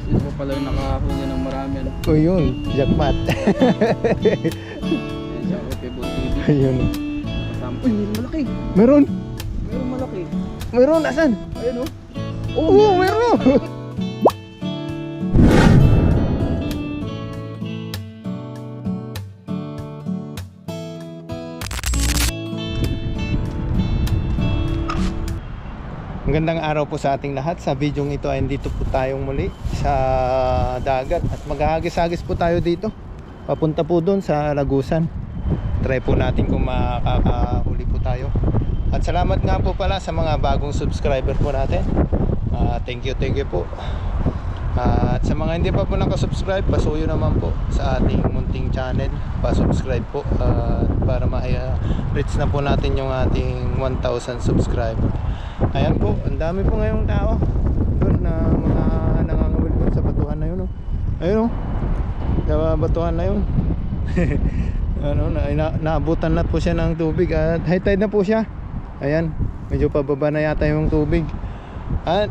Ito pa pala yung nakahuli ng marami. Ano? O yun, jackpot. Yan siya, Pebble TV. Ayun. Kasama. Uy, may malaki. Meron! Mayroong malaki. Meron! Asan? Ayun oh. Oo, meron! Magandang araw po sa ating lahat. Sa videong ito ay dito po tayong muli sa dagat at maghahagis-hagis po tayo dito. Papunta po doon sa Lagusan. Try po natin kung makakahuli po tayo. At salamat nga po pala sa mga bagong subscriber po natin. Thank you po. At sa mga hindi pa po nakasubscribe, pasuyo naman po sa ating munting channel. Pasubscribe po para ma-reach na po natin yung ating 1,000 subscriber. Ayan po, ang dami po ngayong tao doon na mga nangangawil doon sa batuhan na yun oh. Ayun oh, sa batuhan na yun. Ano, naabutan na po siya ng tubig at high tide na po siya. Ayan, medyo pababa na yata yung tubig. At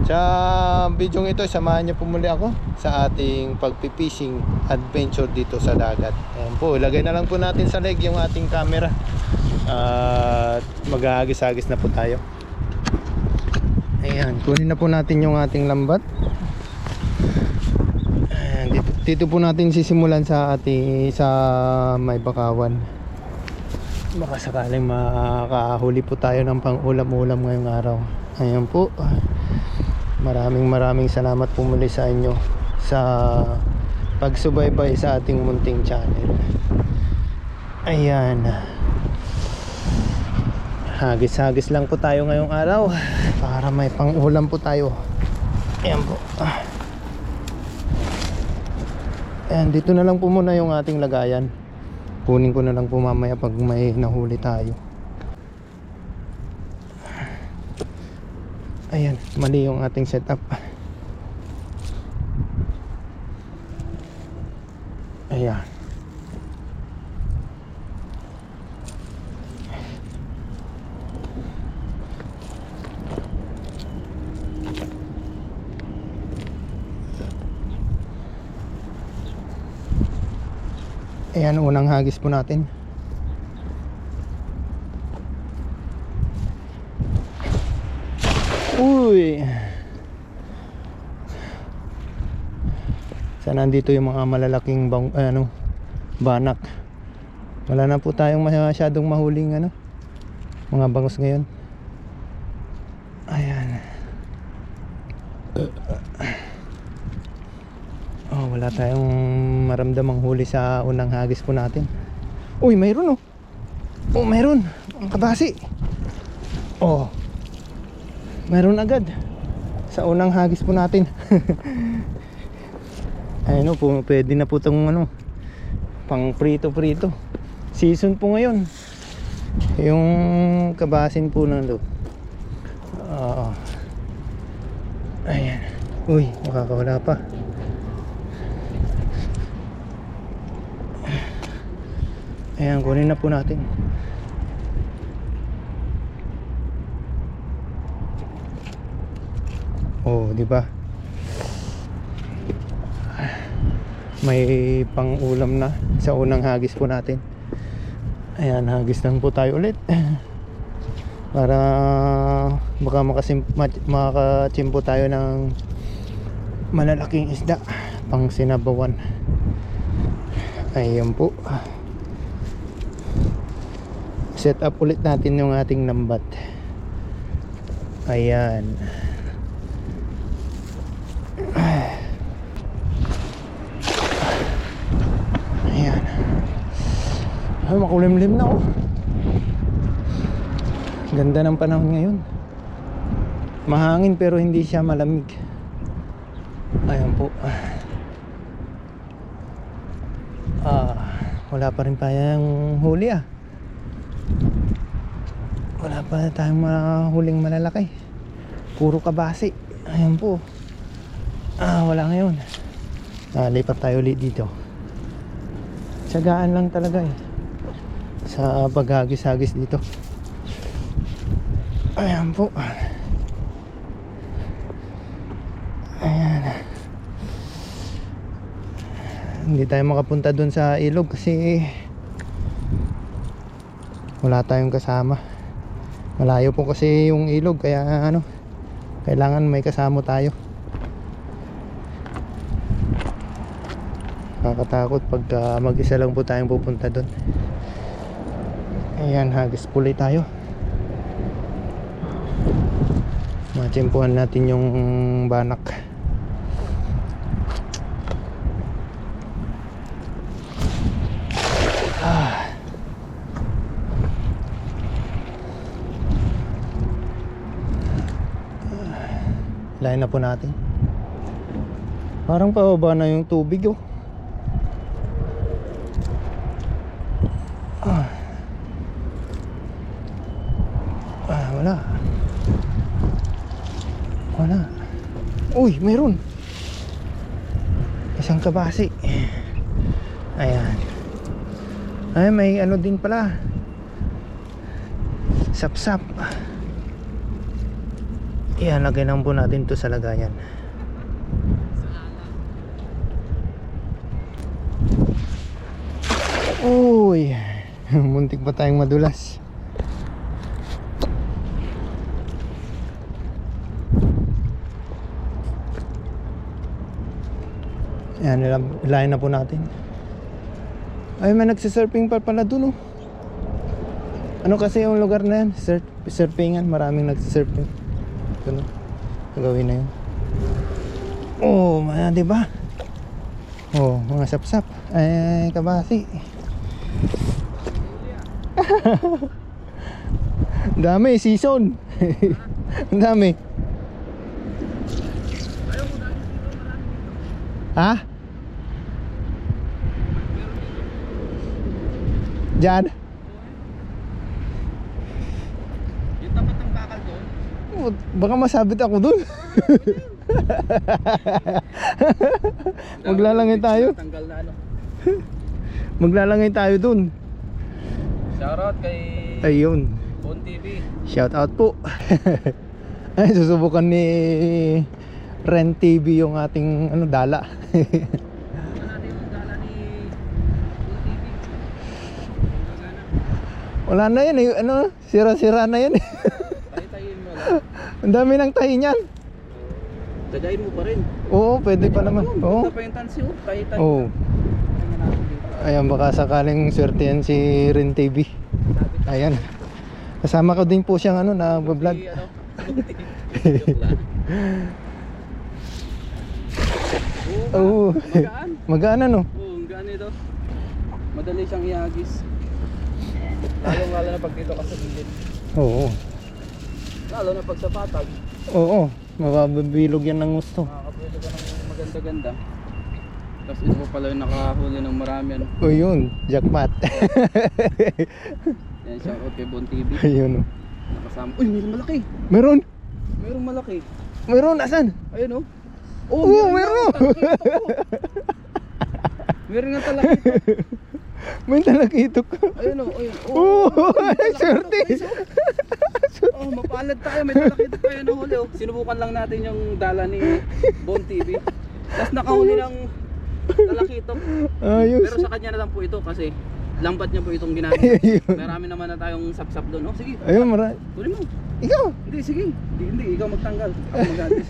sa video ito, samahan niyo po muli ako sa ating pagpipishing adventure dito sa dagat. Ayan po, ilagay na lang po natin sa leg yung ating camera. At maghahagis-hagis na po tayo. Ayan, kunin na po natin yung ating lambat. Ayan, dito po natin sisimulan sa may bakawan. Baka sakaling makahuli po tayo ng pang-ulam-ulam ngayong araw. Ayan po. Maraming salamat po muli sa inyo sa pagsubaybay sa ating munting channel. Ayan. Hagis-hagis lang po tayo ngayong araw para may pang-ulam po tayo. Ayan po. Ayan, dito na lang po muna yung ating lagayan. Kunin ko na lang po mamaya pag may nahuli tayo. Ayan, mali yung ating setup. Ayan. Ayan, unang hagis po natin. Uy! Sana nandito yung mga malalaking banak. Wala na po tayong masyadong mahuling mga bangus ngayon. Ayan. Oh, wala tayong maramdamang huli sa unang hagis po natin. Uy, mayroon oh. Oh, mayroon. Ang kabasi. Oh. Mayroon agad sa unang hagis po natin. Ayun po, pwede na po itong pang prito. Season po ngayon. Yung kabasin po ng loob. Ayan. Uy, makakawala pa. Ayan, kunin na po natin. Oh, di ba? May pang-ulam na sa unang hagis po natin. Ayan, hagis lang po tayo ulit. Para baka makachimpo tayo ng malalaking isda pang sinabawan. Ayan po. Set up ulit natin yung ating lambat. Ayan. Ayan. Ay, makulimlim na oh. Ganda ng panahon ngayon. Mahangin pero hindi siya malamig. Ayan po. Wala pa rin tayong huli ah. Wala pa tayong huling malalaki. Puro kabasi. Ayan po. Wala ngayon. Lipat tayo ulit dito. Tiyagaan lang talaga eh sa paghagis-hagis dito. Ayan po. Ayan. Hindi tayo makapunta dun sa ilog kasi wala tayong kasama. Malayo po kasi yung ilog, kaya ano, kailangan may kasama tayo. Nakakatakot pagka mag-isa lang po tayong pupunta dun. Ayan, hagis puli tayo. Matsimpuhan natin yung banak. Lain na po natin. Parang pababa na yung tubig oh. Wala. Wala. Uy, meron. Isang kabasi. Ayan. Ay, may ano din pala. Sapsap. Ayan, lagay lang po natin to sa lagayan. Uy. Muntik pa tayong madulas. Ayan, ilayin na po natin. Ay, may nagsisurfing pa pala dun oh. Ano kasi yung lugar na yan? Surfingan, maraming nagsisurfing. Ito no, gagawin na yun. Oh, diba? Oh, mga sapsap. Ay, kabasi. Dami, season. Ang dami. Ha? Diyan? Yung tapat ng bakal doon. Oh, baka masabit ako dun. Maglalangay tayo. Tanggal na ano. Maglalangay tayo dun. Shoutout kay Ayun. Bon TV. Shout out po. Ay, susubukan ni Ren TV yung ating ano, dala. Subukan natin yung dala ni Bon TV. Wala na yan eh. Ano, sira-sira na yan. Tayo-tayin mo lang. Ang dami ng tahi niyan. Dadayin mo pa rin. Oo, pwede pa naman. Oo. Ito pa yung tansi oh. Tayo-tayo. Oo. Ayan, baka sakaling swerte yan si Ren TV. Ayan. Kasama ko din po siyang ano, nag-vlog. Oo. Magaan. Magaan ano? Oo, gaan ito. Madali siyang ihagis. Lalo na pag dito ka sa gilid. Oo. Lalo na pag sa patag. Oo. Mababilog yan ng gusto. Makakapwede ka ng maganda-ganda. Tapos ito pala yung nakahuli ng marami ano. O yun, jackpot. Yan, shoutout kay Bon TV. Ayun. Nakasama. Uy, mayroong malaki. Meron? Mayroong malaki. Meron, asan? Ayun oh. Oo, meron. Meron nga talakito. May talakitok. Ayun oh, ayun. Oo, swerte. Oh, mapalad tayo. May talakito tayo na huli oh. Sinubukan lang natin yung dala ni Bon TV. Tapos nakahuli ng talakito. Ayos. Pero sa kanya na lang po ito kasi lambat niya po itong ginamit. Ayun. Marami naman na tayong sapsap doon. Oh, sige. Ayun, marami. Kunin mo. Ikaw. Hindi, sige. Hindi, ikaw magtanggal. Ako mag-alis.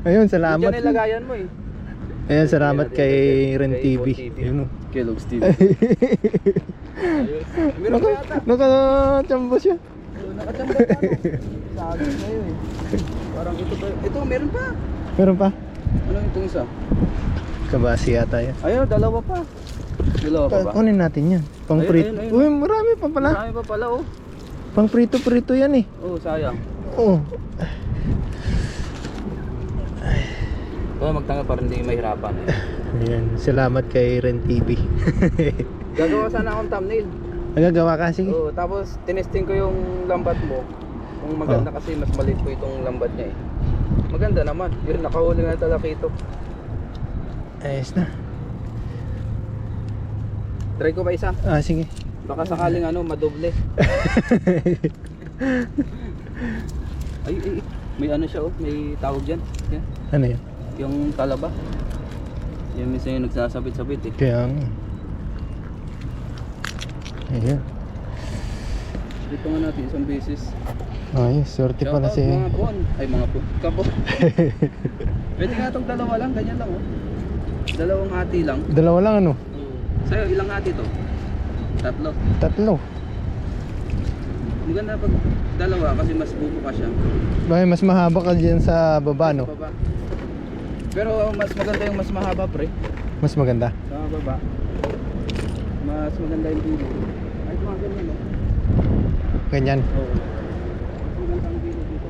Ayun, salamat. Diyan ilagayan mo eh. Ayun, salamat kay Ren TV. Ayun. Kellogg's TV. Meron pa yata. Nakachamba siya. Nakachamba pa no. Sabi na yun eh. Parang ito pa. Ito, meron pa. Meron pa? Ano itong isa? Kabasi yata yan. Ayun, dalawa pa. Dalawa pa ba? Kunin natin yan. Pang Ayun, prito. ayun, ayun. Uy, marami pa pala. Marami pa pala oh. Pang prito-prito yan eh. Oh, sayang. Oo. Oh, magtanggal para hindi mahirapan eh. Ayan, salamat kay Ren TV. Gagawa sana akong thumbnail. Nagagawa ka? Sige. Oh, tapos tinesting ko yung lambat mo. Kung maganda kasi mas maliit po itong lambat niya eh. Maganda naman. Yun, nakahuli nga talakito. Ayos na. Try ko pa isa. Ah, sige. Baka sakaling ano, madoble. Ay, may ano siya oh, may tawag dyan. Yan. Ano yan? Yung talaba. Yan minsan yung nagsasabit-sabit eh. Kaya nga. Ayan. Dito nga natin isang beses. Ayos, swerte pala Shoutout si... mga bon. Ay mga bon. Kabon. Pwede nga itong dalawa lang. Ganyan lang oh. Dalawang hati lang. Dalawa lang ano? Sa'yo ilang hati to? Tatlo. Tatlo. Maganda pag dalawa kasi mas bubuka siya. Bakit mas mahaba ka dyan sa baba, no? Sa baba. Pero mas maganda yung mas mahaba pre. Mas maganda. Sa baba. Mas maganda yung dulo. Ay mga ganyan no? Ganyan. Oo. Maganda ang dulo dito.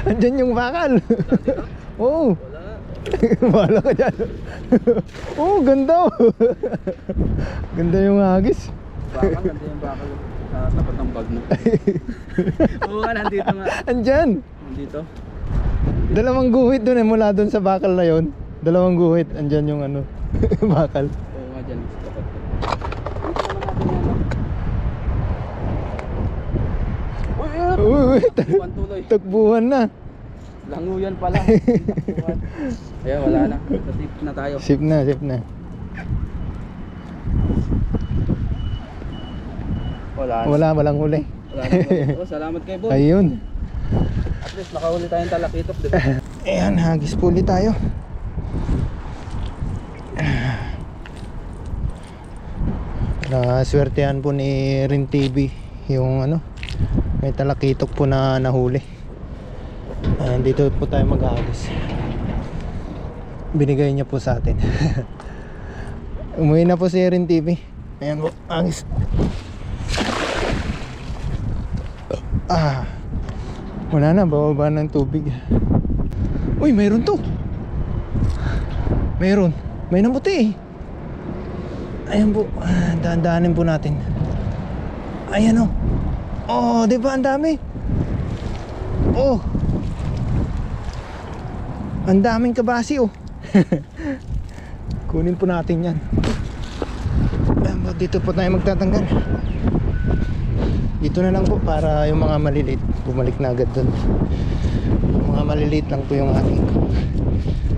Andyan yung bakal. Oo. Wala. Bahala ka dyan. Oo, ganda. Ganda yung hagis. Bakal, ganda yung bakal. Sa tapat ng bag mo. Oo nga, nandito nga. Andyan. Nandito. Dalawang guhit dun eh, mula dun sa bakal na yon. Dalawang guhit, andyan yung ano, bakal. Oo nga dyan. Sa tapat ko. Dito naman natin yan. Uy, Uy, takbuhan tuloy. takbuhan na. Languyan pala. Takbuhan. Ayan, wala na. Natip na tayo. Sip na, sip na. Wala na. Walang huli. Wala na. Oh, salamat kay Bon. Ayun. At least nakahuli tayong talakitok, di ba? Ayan, hagis po ulit tayo. Swertehan po ni Rin TV yung ano, may talakitok po na nahuli. Ayan, dito po tayo maghagis. Binigay niya po sa atin. Umuwi na po si Rin TV. Ayan po, hagis. Wala na, bababa ng tubig. Uy, mayroon to. Mayroon. May namuti eh. Ayan po, daan-daanin po natin. Ayan oh. Oh, di ba ang dami? Oh. Ang daming kabasi oh. Kunin po natin yan. Ayan po, dito po tayo magtatanggal. Dito na lang po para yung mga maliliit bumalik na agad dun. Yung mga maliliit lang po yung ating,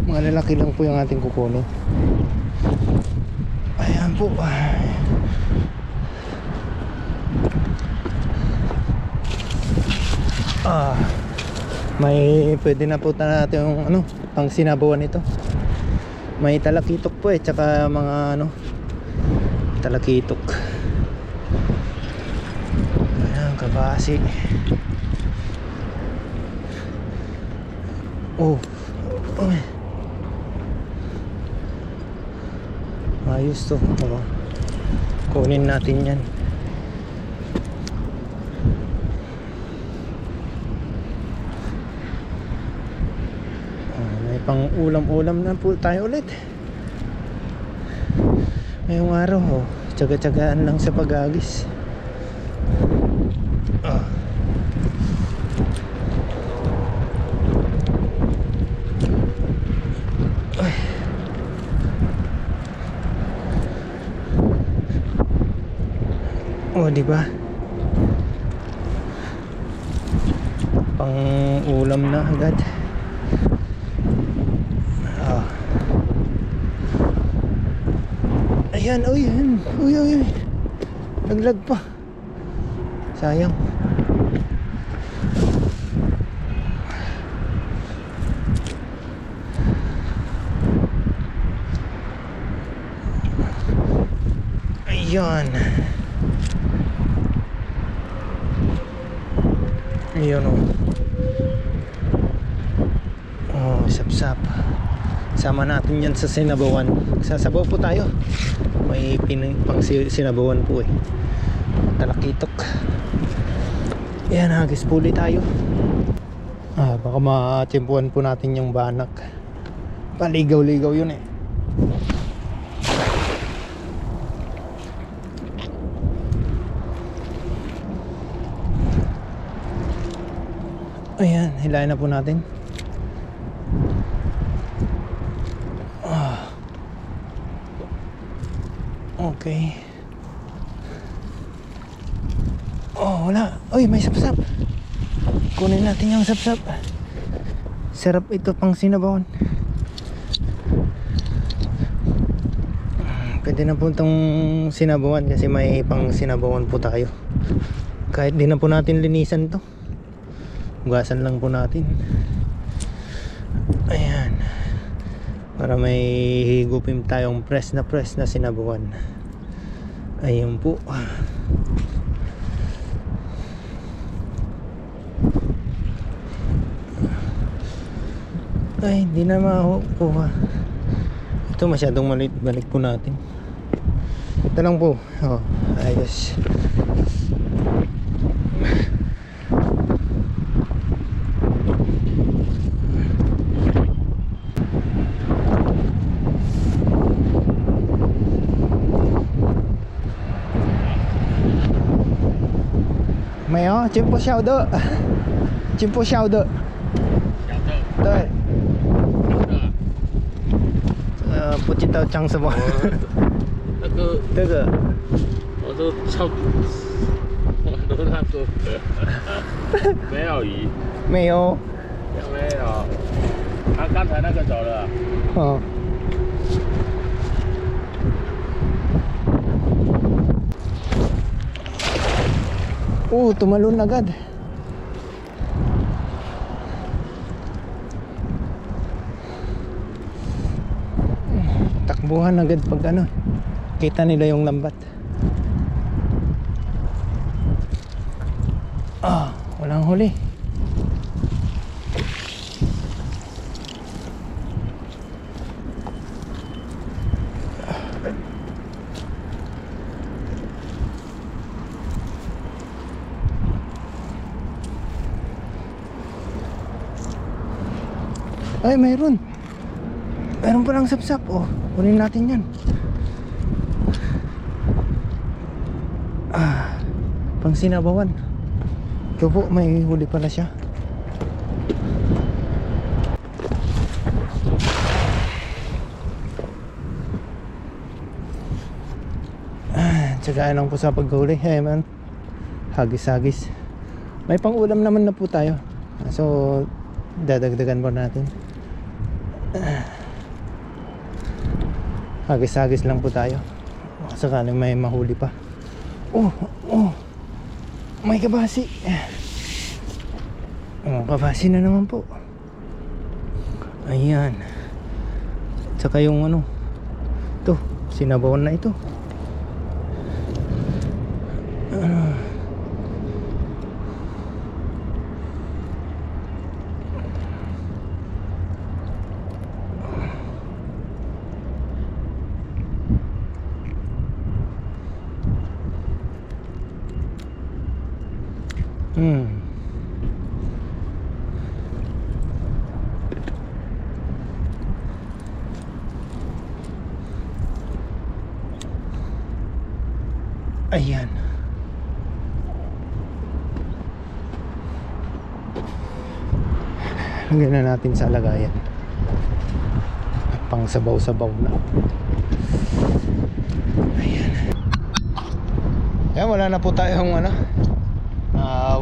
mga lalaki lang po yung ating kukunin. Ayan po. May pwede na po natin yung ano, pang sinabawan ito. May talakitok po eh, tsaka mga ano, talakitok. Ayan, kabasi. Oh. Ayos to. Oh. Kunin natin yan. May pang ulam-ulam na po tayo ulit. Ngayong araw tsaga-tsagaan lang sa pag-agis. Di ba? Pang ulam na agad. Ayan, uy, ayan. Uy. Naglag pa. Sayang. Ayan. Ayun sap-sap. Sama natin yan sa sinabawan. Sasabaw po tayo. May pang sinabawan po eh. Talakitok. Ayan, hagis po ulit tayo. Baka matimpuan po natin yung banak. Paligaw-ligaw yun eh. Ayan, hilahin na po natin. Okay. Wala. Uy, may sapsap. Kunin natin yung sapsap. Sarap ito pang sinabawan. Pwede na po itong sinabawan kasi may pang sinabawan po tayo. Kahit di na po natin linisan to, hugasan lang po natin. Ayan, para may higupin tayong press na sinabawan. Ayun po. Ay, hindi na makukuha. Ito masyadong maliit, balik po natin. Ito lang po. Oh, ayos. Mày ó, chim po sao đỡ. Chim po sao đỡ. Đây.不知道讲什么。那个这个我都唱，我都那个没有鱼，没有。没有。他刚才那个走了。哦。Tumalon agad. Takbuhan agad pag ano, kita nila yung lambat. Walang huli. Ay, mayroon palang sapsap. Kunin natin yan. Pang sinabawan. Ito po, may huli pala siya. Tsagaan lang po sa paghuli. Hey man, hagis-hagis. May pang ulam naman na po tayo, so dadagdagan po natin. Hagis-hagis lang po tayo sakaling may mahuli pa. May kabasi. Kabasi na naman po. Ayan. Tsaka yung ano, ito, sinabawan na ito. Ayan. Lagyan na natin sa lagayan. Pang sabaw-sabaw na. Ayan. Ayan, wala na po tayong ano.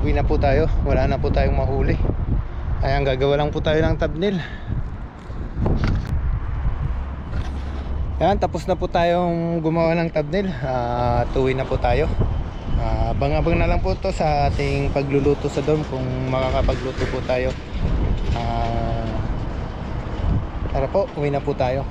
Uwi na po tayo. Wala na po tayong mahuli. Ayan, gagawa lang po tayo ng thumbnail. Ayan, tapos na po tayong gumawa ng thumbnail. Tuwi na po tayo. Abang-abang na lang po to sa ating pagluluto sa dorm, kung makakapagluto po tayo. Tara po, uwi na po tayo.